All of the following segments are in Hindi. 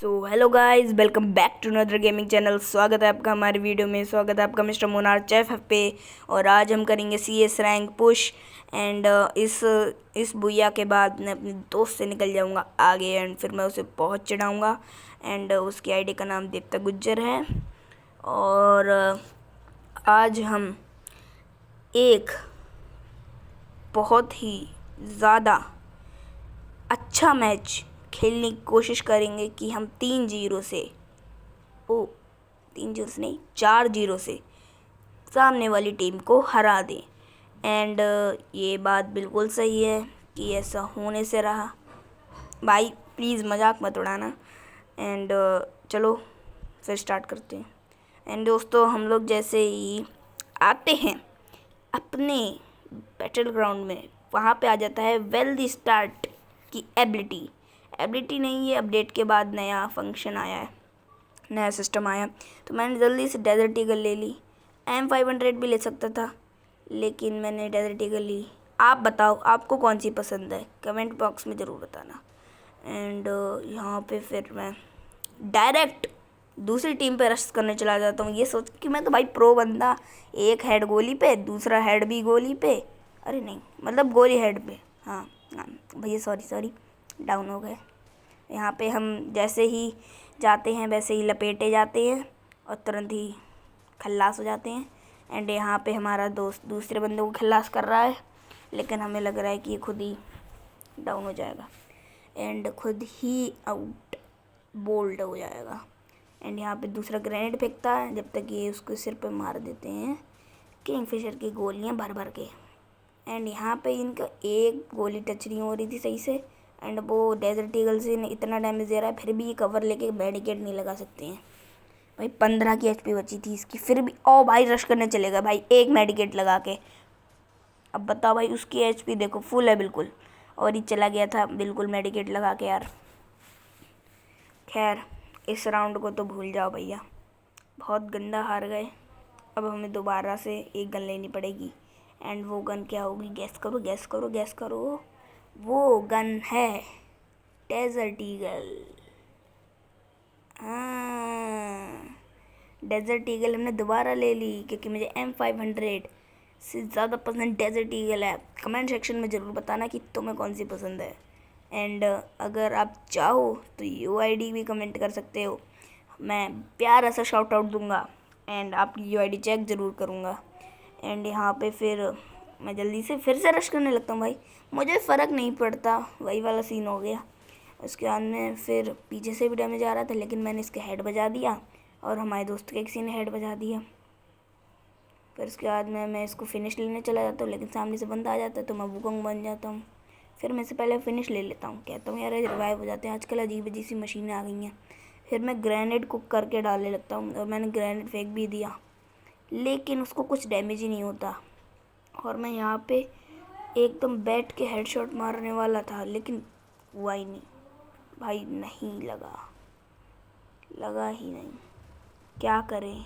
So hello guys, welcome back to another gaming channel. स्वागत है आपका हमारी वीडियो में। स्वागत है आपका मिस्टर मोनार चेफ पे। और आज हम करेंगे CS रैंक पुश। एंड इस बुया के बाद मैं अपने दोस्त से निकल जाऊंगा आगे एंड फिर मैं उसे बहुत चढ़ाऊंगा। एंड उसकी आईडी का नाम दीप्ता गुज्जर है। और आज हम एक बहुत ही ज़्यादा अच्छा मैच खेलने की कोशिश करेंगे कि हम 3-0 से 3-0 से नहीं 4-0 से सामने वाली टीम को हरा दें। एंड ये बात बिल्कुल सही है कि ऐसा होने से रहा। भाई प्लीज़ मजाक मत उड़ाना। एंड चलो फिर स्टार्ट करते हैं। एंड दोस्तों, हम लोग जैसे ही आते हैं अपने बैटल ग्राउंड में, वहाँ पे आ जाता है वेल स्टार्ट की एबिलिटी नहीं, ये अपडेट के बाद नया फंक्शन आया है, नया सिस्टम आया। तो मैंने जल्दी से डेजर्ट ईगल ले ली। M500 भी ले सकता था लेकिन मैंने डेजर्ट ईगल ली। आप बताओ आपको कौन सी पसंद है, कमेंट बॉक्स में ज़रूर बताना। एंड यहाँ पे फिर मैं डायरेक्ट दूसरी टीम पे रश करने चला जाता हूँ, ये सोच कि मैं तो भाई प्रो बंदा। एक हेड गोली पे, दूसरा हेड भी गोली पे, अरे नहीं मतलब गोली हेड पे। हाँ भैया सॉरी डाउन हो गए। यहाँ पे हम जैसे ही जाते हैं वैसे ही लपेटे जाते हैं और तुरंत ही खल्लास हो जाते हैं। एंड यहाँ पे हमारा दोस्त दूसरे बंदे को खल्लास कर रहा है लेकिन हमें लग रहा है कि ये खुद ही डाउन हो जाएगा एंड खुद ही आउट बोल्ड हो जाएगा। एंड यहाँ पे दूसरा ग्रेनेड फेंकता है जब तक ये उसको सिर पे मार देते हैं किंगफिशर की गोलियाँ भर भर के। एंड यहाँ पे इनका एक गोली टच नहीं हो रही थी सही से। एंड वो डेजर्ट ईगल से इतना डैमेज दे रहा है फिर भी ये कवर लेके मेडिकेट नहीं लगा सकते हैं। भाई 15 की HP बची थी इसकी फिर भी। ओ भाई रश करने चलेगा भाई एक मेडिकेट लगा के। अब बताओ भाई उसकी HP देखो फुल है बिल्कुल, और ये चला गया था बिल्कुल मेडिकेट लगा के यार। खैर इस राउंड को तो भूल जाओ भैया, बहुत गंदा हार गए। अब हमें दोबारा से एक गन लेनी पड़ेगी। एंड वो गन क्या होगी, गैस करो। वो गन है डेजर्ट ईगल। हाँ, डेजर्ट ईगल हमने दोबारा ले ली क्योंकि मुझे M500 से ज़्यादा पसंद डेजर्ट ईगल है। कमेंट सेक्शन में ज़रूर बताना कि तुम्हें कौन सी पसंद है। एंड अगर आप चाहो तो UID भी कमेंट कर सकते हो, मैं प्यारा सा शाउट आउट दूंगा एंड आपकी UID चेक ज़रूर करूँगा। एंड यहाँ पे फिर मैं जल्दी से फिर से रश करने लगता हूँ भाई, मुझे फ़र्क नहीं पड़ता, वही वाला सीन हो गया। उसके बाद में फिर पीछे से भी डैमेज आ रहा था लेकिन मैंने इसके हेड बजा दिया और हमारे दोस्त के किसी ने हेड बजा दिया। फिर उसके बाद में मैं इसको फिनिश लेने चला जाता हूँ लेकिन सामने से बंदा आ जाता है तो मैं वुकोंग बन जाता हूँ। फिर मैं से पहले फिनिश ले लेता हूँ, कहता हूँ यार रिवाइव हो जाते हैं, आजकल अजीब अजीब सी मशीनें आ गई हैं। फिर मैं ग्रेनेड कुक करके डालने लगता हूँ और मैंने ग्रेनेड फेंक भी दिया लेकिन उसको कुछ डैमेज ही नहीं होता। और मैं यहाँ पे एकदम बैठ के हेडशॉट मारने वाला था लेकिन हुआ ही नहीं भाई, नहीं लगा ही नहीं, क्या करें।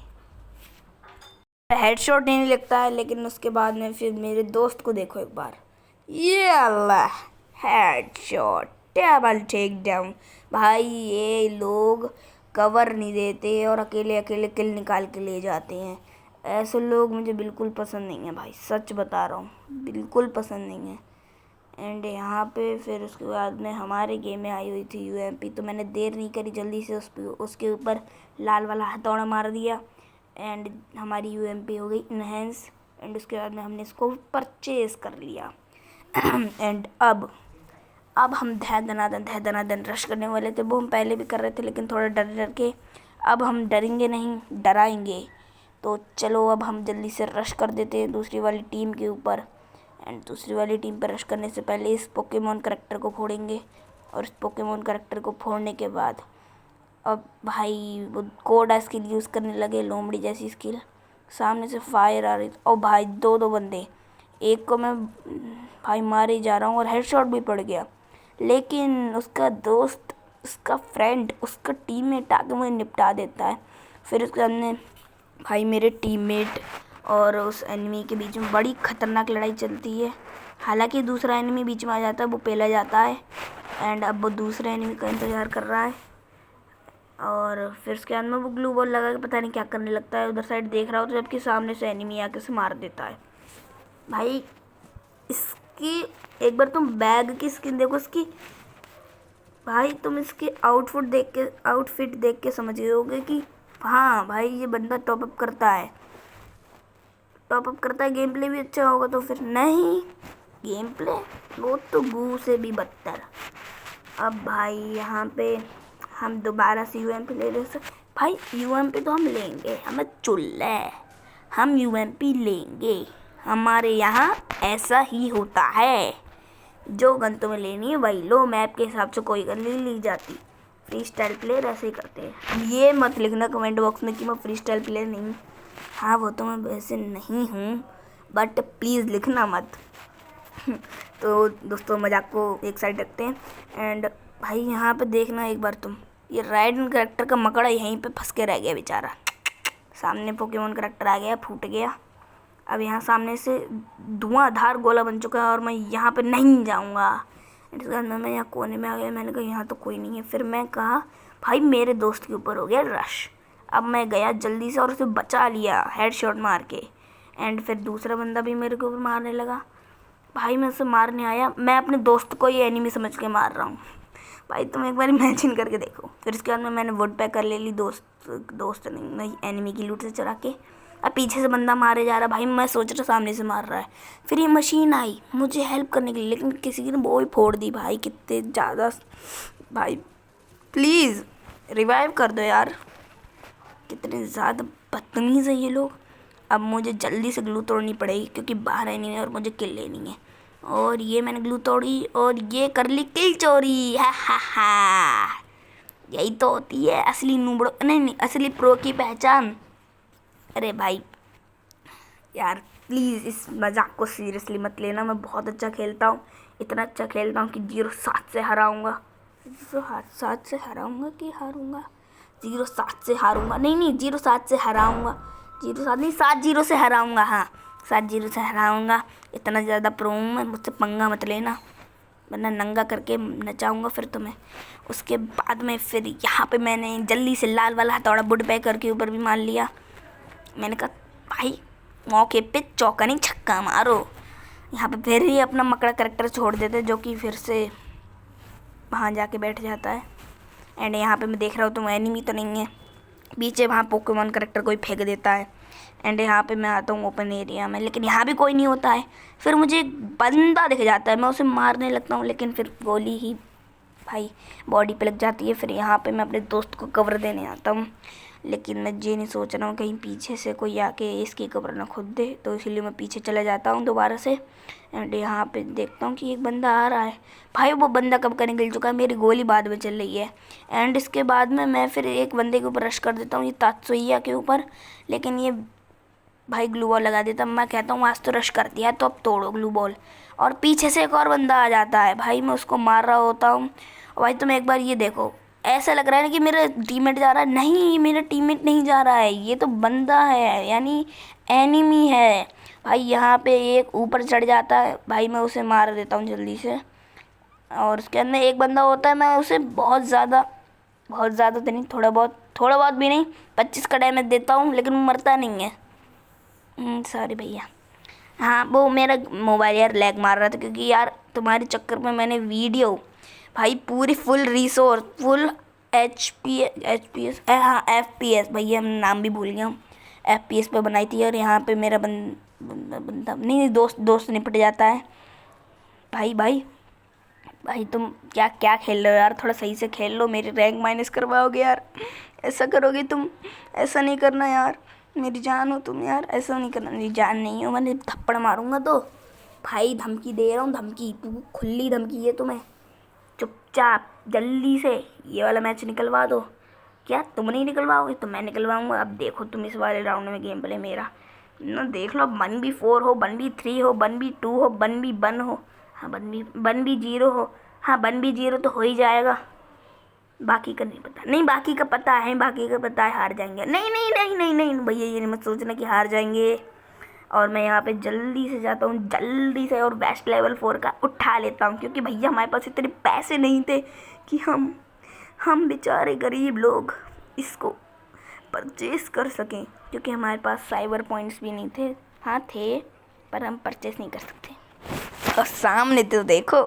हेडशॉट नहीं लगता है लेकिन उसके बाद में फिर मेरे दोस्त को देखो एक बार, ये अल्लाह हेडशॉट डबल टेक डाउन। भाई ये लोग कवर नहीं देते और अकेले किल निकाल के ले जाते हैं। ऐसे लोग मुझे बिल्कुल पसंद नहीं है भाई, सच बता रहा हूँ बिल्कुल पसंद नहीं है। एंड यहाँ पे फिर उसके बाद में हमारे गेम में आई हुई थी UMP, तो मैंने देर नहीं करी, जल्दी से उसके ऊपर लाल वाला हथौड़ा मार दिया एंड हमारी UMP हो गई इन्हेंस। एंड उसके बाद में हमने इसको परचेज़ कर लिया। एंड अब हम धनाधन रश करने वाले थे, वो हम पहले भी कर रहे थे लेकिन थोड़ा डर के। अब हम डरेंगे नहीं, डराएंगे। तो चलो अब हम जल्दी से रश कर देते हैं दूसरी वाली टीम के ऊपर। एंड दूसरी वाली टीम पर रश करने से पहले इस पोकेमॉन करैक्टर को फोड़ेंगे और इस पोकेमॉन करैक्टर को फोड़ने के बाद अब भाई वो कोड स्किल यूज़ करने लगे, लोमड़ी जैसी स्किल। सामने से फायर आ रही थी और भाई दो बंदे, एक को मैं भाई मारे ही जा रहा हूँ और हेडशॉट भी पड़ गया लेकिन उसका दोस्त, उसका फ्रेंड, उसका टीममेट आके मुझे निपटा देता है। फिर उसके सामने भाई मेरे टीममेट और उस एनिमी के बीच में बड़ी खतरनाक लड़ाई चलती है। हालांकि दूसरा एनिमी बीच में आ जाता है, वो पहला जाता है एंड अब वो दूसरे एनिमी का इंतज़ार कर रहा है। और फिर उसके बाद में वो ग्लू बॉल लगा के पता नहीं क्या करने लगता है, उधर साइड देख रहा हो तो जबकि सामने से एनिमी आके उसे मार देता है। भाई इसकी एक बार तुम बैग की स्किन देखो इसकी, भाई तुम इसकी आउटफिट देख के समझ गए होगे कि हाँ भाई ये बंदा टॉपअप करता है, गेम प्ले भी अच्छा होगा। तो फिर नहीं, गेम प्ले वो तो गू से भी बदतर। अब भाई यहाँ पे हम दोबारा से यूएमपी ले सकते भाई, यूएमपी तो हम लेंगे, हमें चुल्ला है, हम यूएमपी लेंगे, हमारे यहाँ ऐसा ही होता है। जो गन तुम्हें लेनी है वही लो, मैप के हिसाब से कोई गन नहीं ली जाती। फ्री स्टाइल प्लेयर ऐसे ही करते हैं। ये मत लिखना कमेंट बॉक्स में कि मैं फ्री स्टाइल प्लेयर नहीं, हाँ वो तो मैं वैसे नहीं हूँ, बट प्लीज़ लिखना मत। तो दोस्तों मजाक को एक साइड रखते हैं। एंड भाई यहाँ पे देखना एक बार तुम, ये राइडन करेक्टर का मकड़ा यहीं पे फंस के रह गया बेचारा। सामने पोकेमोन करेक्टर आ गया, फूट गया। अब यहाँ सामने से धुआंधार गोला बन चुका है और मैं यहाँ पे नहीं जाऊँगा। इसके बाद मैं यहाँ कोने में आ गया, मैंने कहा यहाँ तो कोई नहीं है। फिर मैं कहा भाई मेरे दोस्त के ऊपर हो गया रश। अब मैं गया जल्दी से और उसे बचा लिया हेडशॉट मार के। एंड फिर दूसरा बंदा भी मेरे के ऊपर मारने लगा। भाई मैं उसे मारने आया, मैं अपने दोस्त को ही एनिमी समझ के मार रहा हूँ। भाई तुम एक बार इमेजिन करके देखो। फिर उसके बाद में मैंने वुड पैकर ले ली, दोस्त नहीं एनिमी की लूट से चुरा के। अब पीछे से बंदा मारे जा रहा, भाई मैं सोच रहा सामने से मार रहा है। फिर ये मशीन आई मुझे हेल्प करने के लिए, लेकिन किसी ने वो ही फोड़ दी। भाई कितने ज़्यादा, भाई प्लीज़ रिवाइव कर दो यार, कितने ज़्यादा बदतमीज़ है ये लोग। अब मुझे जल्दी से ग्लू तोड़नी पड़ेगी क्योंकि बाहर आनी है और मुझे किल लेनी है। और ये मैंने ग्लू तोड़ी और ये कर ली किल चोरी। हा, यही तो होती है असली नूबड़ो, नहीं असली प्रो की पहचान। अरे भाई यार प्लीज़ इस मजाक को सीरियसली मत लेना, मैं बहुत अच्छा खेलता हूँ, इतना अच्छा खेलता हूँ कि 0-7 से हराऊँगा। 0-7 से हराऊँगा कि हारूँगा, 0-7 से हारूँगा, नहीं 0-7 से हराऊँगा, 0-7 नहीं 7-0 से हराऊँगा। हाँ 7-0 से हराऊँगा, इतना ज़्यादा प्रो हूँ मैं, मुझसे पंगा मत लेना वरना नंगा करके नचाऊँगा फिर तुम्हें। उसके बाद में फिर यहाँ पे मैंने जल्दी से लाल वाला हथौड़ा वुड पैकर के ऊपर भी मार लिया। मैंने कहा भाई मौके पे चौका नहीं छक्का मारो। यहाँ पे फिर ही अपना मकड़ा करेक्टर छोड़ देते जो कि फिर से वहाँ जाके बैठ जाता है। एंड यहाँ पे मैं देख रहा हूँ तो एनिमी तो नहीं है, पीछे वहाँ पोकेमॉन करेक्टर कोई फेंक देता है। एंड यहाँ पे मैं आता हूँ ओपन एरिया में, लेकिन यहाँ भी कोई नहीं होता है। फिर मुझे एक बंदा दिख जाता है, मैं उसे मारने लगता हूँ लेकिन फिर गोली ही भाई बॉडी पे लग जाती है। फिर यहाँ पे मैं अपने दोस्त को कवर देने आता हूँ, लेकिन मैं ये नहीं सोच रहा हूँ कहीं पीछे से कोई आके इसकी कवर ना खुद दे, तो इसलिए मैं पीछे चला जाता हूँ दोबारा से। एंड यहाँ पे देखता हूँ कि एक बंदा आ रहा है। भाई वो बंदा कब का निकल चुका है, मेरी गोली बाद में चल रही है। एंड इसके बाद में मैं फिर एक बंदे के ऊपर रश कर देता हूँ, ये तात्सुइया के ऊपर, लेकिन ये भाई ग्लू बॉल लगा देता। मैं कहता हूँ आज तो रश कर दिया तो अब तोड़ो ग्लू बॉल, और पीछे से एक और बंदा आ जाता है। भाई मैं उसको मार रहा होता हूँ। और भाई तुम एक बार ये देखो, ऐसा लग रहा है ना कि मेरा टीममेट जा रहा है, नहीं मेरा टीममेट नहीं जा रहा है, ये तो बंदा है यानी एनिमी है। भाई यहाँ पे एक ऊपर चढ़ जाता है, भाई मैं उसे मार देता हूँ जल्दी से। और उसके अंदर एक बंदा होता है, मैं उसे बहुत ज़्यादा तो नहीं, थोड़ा बहुत भी नहीं, 25 का डैमेज देता हूँ, लेकिन वो मरता नहीं है। सॉरी भैया। हाँ वो मेरा मोबाइल यार लैग मार रहा था, क्योंकि यार तुम्हारे चक्कर में मैंने वीडियो भाई पूरी full resource full H P S भैया मैं नाम भी भूल गया हूँ, FPS पे बनाई थी। और यहाँ पे मेरा बंदा नहीं दोस्त निपट जाता है। भाई तुम क्या खेल रहे हो यार, थोड़ा सही से खेल लो, मेरी रैंक माइनस करवाओगे यार, ऐसा करोगे तुम, ऐसा नहीं करना यार, मेरी जान हो तुम यार, ऐसा नहीं करना। मेरी जान नहीं हो, मैंने थप्पड़ मारूंगा तो। भाई धमकी दे रहा हूँ, धमकी, तू खुली धमकी है तुम्हें, चुपचाप जल्दी से ये वाला मैच निकलवा दो। क्या तुम नहीं निकलवाओगे तो मैं निकलवाऊंगा। अब देखो तुम इस वाले राउंड में गेम प्ले मेरा ना देख लो, 1v4 हो, 1v3 हो, 1v2 हो, 1v1 हो, हाँ 1v0 हो, हाँ 1v0 तो हो ही जाएगा, बाकी का नहीं पता। नहीं बाकी का पता है हार जाएंगे। नहीं भैया ये मत सोचना कि हार जाएंगे। और मैं यहाँ पे जल्दी से जाता हूँ, जल्दी से, और बेस्ट लेवल 4 का उठा लेता हूँ, क्योंकि भैया हमारे पास इतने पैसे नहीं थे कि हम बेचारे गरीब लोग इसको परचेस कर सकें, क्योंकि हमारे पास साइबर पॉइंट्स भी नहीं थे। हाँ थे, पर हम परचेस नहीं कर सकते। और सामने तो देखो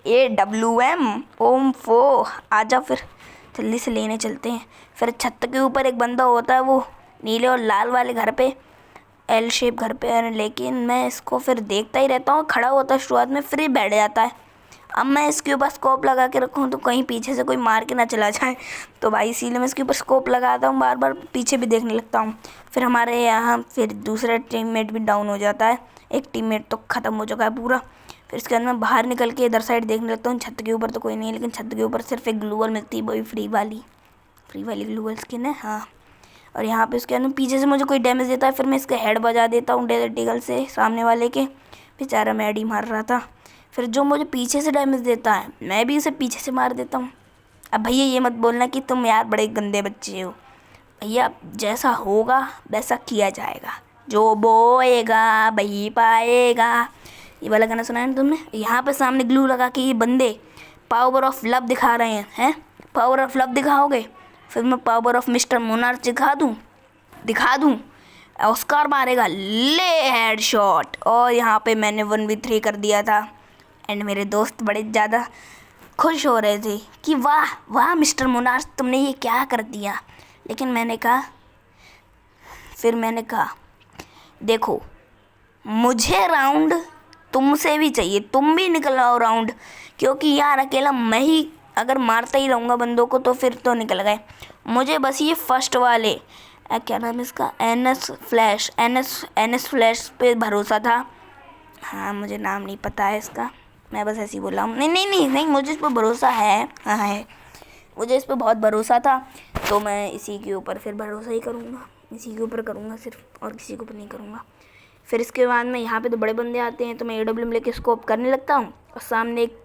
AWM ओम 4 आजा, फिर जल्दी से लेने चलते हैं। फिर छत के ऊपर एक बंदा होता है, वो नीले और लाल वाले घर पे, L शेप घर पे है, लेकिन मैं इसको फिर देखता ही रहता हूँ। खड़ा होता है शुरुआत में, फिर ही बैठ जाता है। अब मैं इसके ऊपर स्कोप लगा के रखूँ तो कहीं पीछे से कोई मार के ना चला जाए, तो भाई इसीलिए मैं इसके ऊपर स्कोप लगाता हूँ, बार बार पीछे भी देखने लगता हूँ। फिर हमारे यहाँ फिर दूसरा टीममेट भी डाउन हो जाता है, एक टीममेट तो ख़त्म हो चुका है पूरा। फिर इसके बाद मैं बाहर निकल के इधर साइड देखने लगता हूँ। छत के ऊपर तो कोई नहीं है, लेकिन छत के ऊपर सिर्फ एक ग्लूवल मिलती है, वही फ्री वाली ग्लूवल स्किन है। हाँ, और यहाँ पे उसके अंदर पीछे से मुझे कोई डैमेज देता है, फिर मैं इसका हेड बजा देता हूँ डेजर्ट ईगल से, सामने वाले के। बेचारा मैं एडी मार रहा था। फिर जो मुझे पीछे से डैमेज देता है, मैं भी उसे पीछे से मार देता हूँ। अब भैया ये मत बोलना कि तुम यार बड़े गंदे बच्चे हो। भैया जैसा होगा वैसा किया जाएगा, जो बोएगा वही पाएगा, ये वाला गाना सुना है ना तुमने। यहाँ पे सामने ग्लू लगा के ये बंदे पावर ऑफ लव दिखा रहे हैं। पावर ऑफ लव दिखाओगे, फिर मैं पावर ऑफ मिस्टर मोनार्च दिखा दूँ। ऑस्कार मारेगा, ले हेडशॉट। और यहाँ पे मैंने 1v3 कर दिया था। एंड मेरे दोस्त बड़े ज़्यादा खुश हो रहे थे कि वाह वाह मिस्टर मोनार्च, तुमने ये क्या कर दिया। लेकिन मैंने कहा देखो, मुझे राउंड तुमसे भी चाहिए, तुम भी निकल आओ राउंड, क्योंकि यार अकेला मैं ही अगर मारता ही रहूँगा बंदों को तो फिर तो निकल गए। मुझे बस ये फर्स्ट वाले क्या नाम है इसका, एनएस फ्लैश पे भरोसा था। हाँ, मुझे नाम नहीं पता है इसका, मैं बस ऐसे ही बोल रहा हूँ। नहीं, मुझे इस पर भरोसा है। हाँ है, मुझे इस पर बहुत भरोसा था, तो मैं इसी के ऊपर फिर भरोसा ही करूँगा, इसी के ऊपर करूँगा सिर्फ, और किसी के ऊपर नहीं करूँगा। फिर इसके बाद में यहाँ पे तो बड़े बंदे आते हैं, तो मैं AWM लेके स्कोप करने लगता हूँ, और सामने एक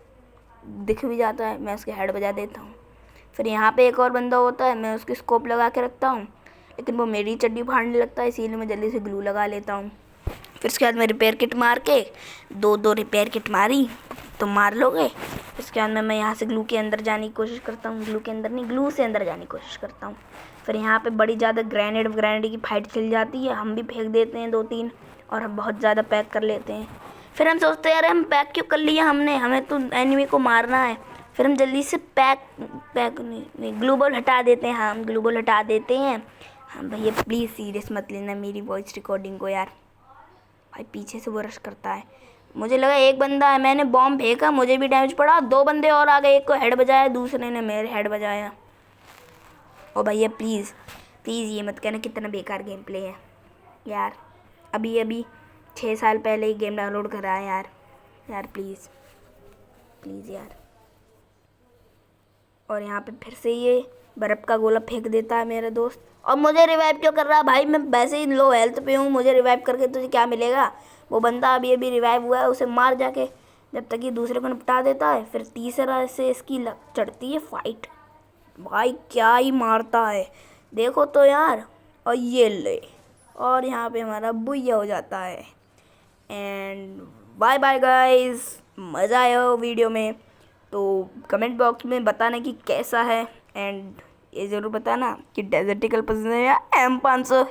दिख भी जाता है, मैं उसके हेड बजा देता हूँ। फिर यहाँ पे एक और बंदा होता है, मैं उसकी स्कोप लगा के रखता हूँ, लेकिन वो मेरी चड्डी फाड़ने लगता है, इसीलिए मैं जल्दी से ग्लू लगा लेता हूँ। फिर उसके बाद मैं रिपेयर किट मार के दो रिपेयर किट मारी तो मार लोगे। इसके बाद मैं यहाँ से ग्लू के अंदर जाने की कोशिश करता हूँ, ग्लू से अंदर जाने की कोशिश करता हूँ। फिर यहाँ पे बड़ी ज़्यादा ग्रेनेड की फाइट चल जाती है, हम भी फेंक देते हैं 2-3, और हम बहुत ज़्यादा पैक कर लेते हैं। फिर हम सोचते हैं अरे हम पैक क्यों कर लिया हमने, हमें तो एनिमी को मारना है। फिर हम जल्दी से ग्लूबल हटा देते हैं। हाँ, हम ग्लूबल हटा देते हैं। हाँ भैया प्लीज़ सीरियस मत लेना मेरी वॉइस रिकॉर्डिंग को यार। भाई पीछे से वो रश करता है, मुझे लगा एक बंदा है, मैंने बॉम्ब फेंका, मुझे भी डैमेज पड़ा, 2 बंदे और आ गए, एक को हेड बजाया, दूसरे ने मेरे हेड बजाया। ओ भैया प्लीज़ ये मत कहना कितना बेकार गेम प्ले है यार। अभी 6 साल पहले ही गेम डाउनलोड करा है यार प्लीज़ यार। और यहाँ पे फिर से ये बर्फ़ का गोला फेंक देता है मेरा दोस्त, और मुझे रिवाइव क्यों कर रहा है भाई, मैं वैसे ही लो हेल्थ पे हूँ, मुझे रिवाइव करके तुझे क्या मिलेगा। वो बंदा अभी रिवाइव हुआ है, उसे मार जाके, जब तक ये दूसरे को निपटा देता है। फिर तीसरा से इसकी चढ़ती है फाइट, भाई क्या ही मारता है देखो तो यार। और ये ले, और यहाँ पे हमारा बुया हो जाता है। एंड बाय बाय गाइस, मज़ा आया हो वीडियो में तो कमेंट बॉक्स में बताना कि कैसा है, एंड ये ज़रूर बताना कि डेजर्ट ईगल पसंद है या M500।